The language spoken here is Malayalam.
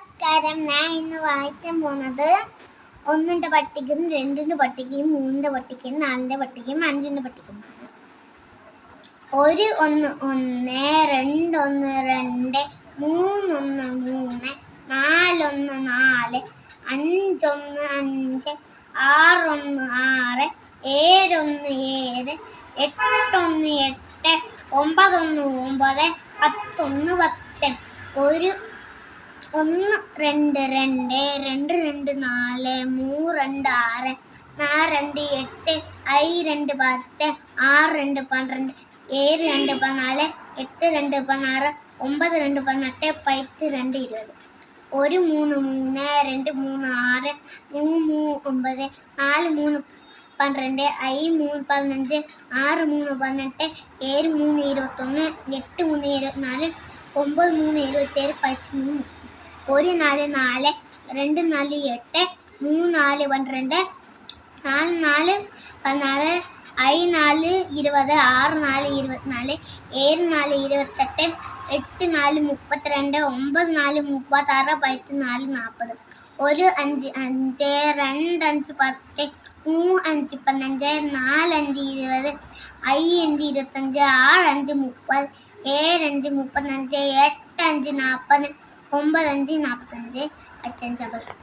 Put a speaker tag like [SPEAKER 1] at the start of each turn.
[SPEAKER 1] നമസ്കാരം. ഞാൻ ഇന്ന് വായിക്കാൻ പോകുന്നത് 1ന്റെ പട്ടികയും 2ന്റെ പട്ടികയും 3ന്റെ പട്ടികയും 4ന്റെ പട്ടികയും 5ന്റെ പട്ടികയുമാണ്. 1 1 1 2 1 2 3 1 3 4 1 4 5 1 5 6 1 6 7 1 7 8 1 8 9 1 9 10 1 10 1 1 2 2 2 2 4 3 2 6 4 2 8 5 2 10 6 2 12 7 2 14 8 2 16 9 2 18 10 2 20 1 3 3 2 3 6 3 9 4 3 12 5 3 15 6 3 18 7 3 21 8 3 24 9 3 27 13 1 4 4 2 4 8 3 4 12 4 4 16 5 4 20 6 4 24 7 4 28 8 4 32 9 4 36 10 4 40 1 5 5 2 5 10 3 5 15 4 5 20 5 25 6 5 30 7 5 35 8 5 40 9 5 45 10 5 55